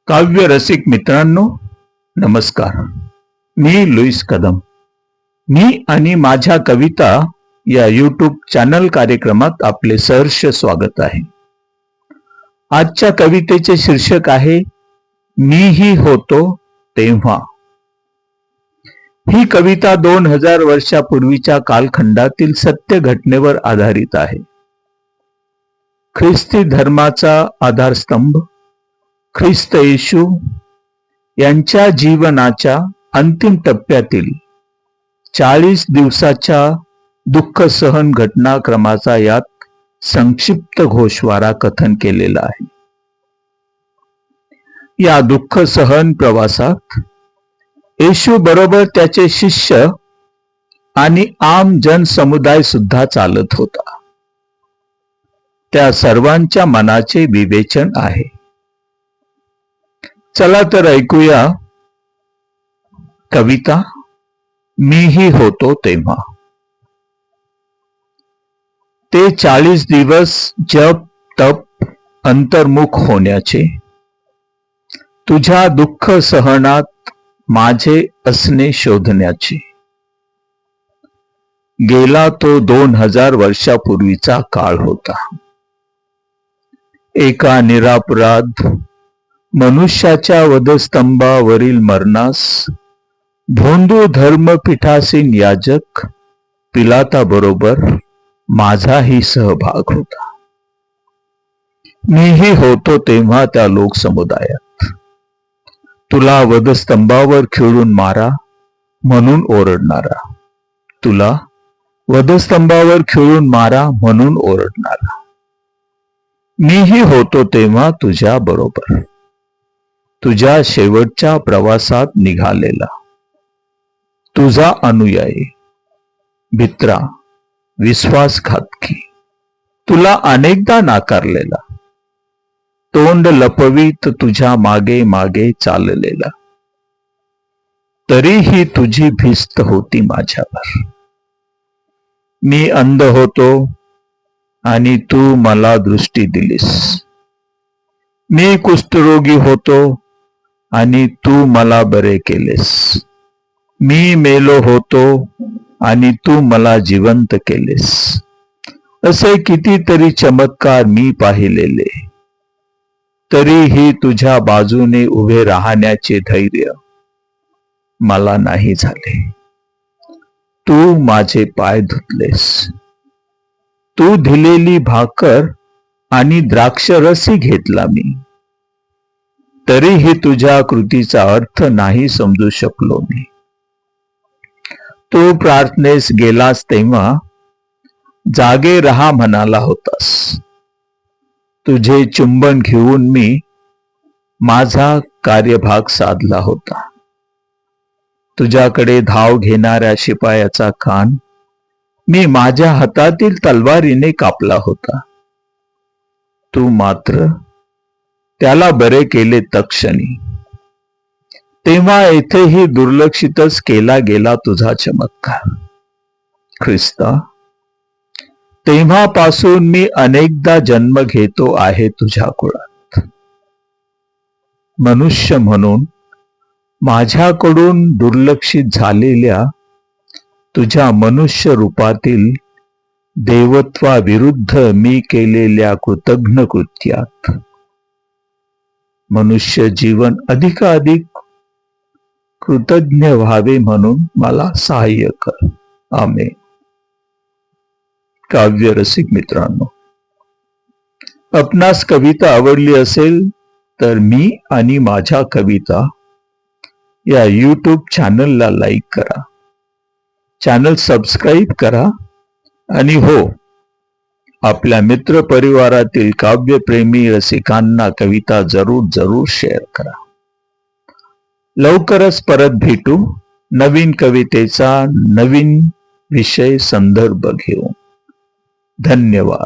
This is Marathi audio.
काव्य रसिक मित्रांनो, नमस्कार. मी लुईस कदम. मी आणि माझ्या कविता या यूट्यूब चॅनल कार्यक्रमात आपले सहर्ष स्वागत आहे. आजच्या कवितेचे शीर्षक आहे मीही होतो तेव्हा. ही कविता 2000 वर्षापूर्वीच्या कालखंडातील सत्य घटनेवर आधारित आहे. ख्रिस्ती धर्माचा आधारस्तंभ ख्रिस्त येशू यांच्या जीवनाच्या अंतिम टप्प्यातील 40 दिवसाच्या दुःख सहन घटनाक्रमाचा यात संक्षिप्त गोषवारा कथन केलेला आहे. या दुःख सहन प्रवासात येशू बरोबर त्याचे शिष्य आणि आम जनसमुदाय सुद्धा चालत होता. त्या सर्वांच्या मनाचे विवेचन आहे. चला तर ऐकूया कविता मीही होतो तेव्हा. ते 40 दिवस जप तप अंतर्मुख होण्याचे, तुझ्या दुःख सहनात माझे असणे शोधण्याचे. गेला तो 2000 वर्षापूर्वीचा काळ होता. एका निरापराध मनुष्याच्या वधस्तंभावरील मरणास भोंदू धर्मपीठासीन याजक पिलाताबरोबर माझाही सहभाग होता. मीही होतो तेव्हा त्या लोकसमुदायात. तुला वधस्तंभावर खिळून मारा म्हणून ओरडणारा, तुला वधस्तंभावर खिळून मारा म्हणून ओरडणारा. मीही होतो तेव्हा तुझ्या बरोबर, तुझ्या शेवटच्या प्रवासात निघालेला, तुझा अनुयायी, भित्रा, विश्वासघातकी, तुला अनेकदा नाकारलेला, तोंड लपवीत तुझ्या मागे मागे चाललेला. तरीही तुझी भिस्त होती माझ्यावर. मी अंध होतो आणि तू मला दृष्टी दिलीस. मी कुष्ठरोगी होतो आणि तू मला बरे केलेस. मी मेलो होतो आणि तू मला जिवंत केलेस. असे कितीतरी चमत्कार मी पाहिलेले, तरीही तुझ्या बाजूने उभे राहण्याचे धैर्य मला नाही झाले. तू माझे पाय धुतलेस. तू दिलेली भाकर आणि द्राक्षरसही घेतला मी, तरीही तुझ्या कृतीचा अर्थ नाही समजू शकलो मी. तू प्रार्थनेस गेलास तेव्हा जागे रहा म्हणाला होतास. तुझे चुंबन घेऊन मी माझा कार्यभाग साधला होता. तुझ्याकडे धाव घेणाऱ्या शिपायाचा कान मी माझ्या हातातील तलवारीने कापला होता. तू मात्र त्याला बरे केले तत्क्षणी. तेव्हा येथेही दुर्लक्षितच केला गेला तुझा चमत्कार. ख्रिस्ता, तेव्हापासून मी अनेकदा जन्म घेतो आहे तुझ्या कुळात. मनुष्य म्हणून माझ्याकडून दुर्लक्षित झालेल्या तुझ्या मनुष्य रूपातील देवत्वाविरुद्ध मी केलेल्या कृतज्ञ कृत्यात मनुष्य जीवन अधिकाधिक कृतज्ञ व्हावे म्हणून मला सहाय्य कर. आमेन. काव्य रसिक मित्रांनो, आपणास कविता आवडली असेल तर मी आणि माझ्या कविता या यूट्यूब चॅनलला लाईक करा, चॅनल सबस्क्राईब करा आणि हो, आपल्या मित्र परिवारातील काव्यप्रेमी रसिकांना कविता जरूर शेअर करा. लवकरच परत भेटू नवीन कवितेचा नवीन विषय संदर्भ घेऊन. धन्यवाद.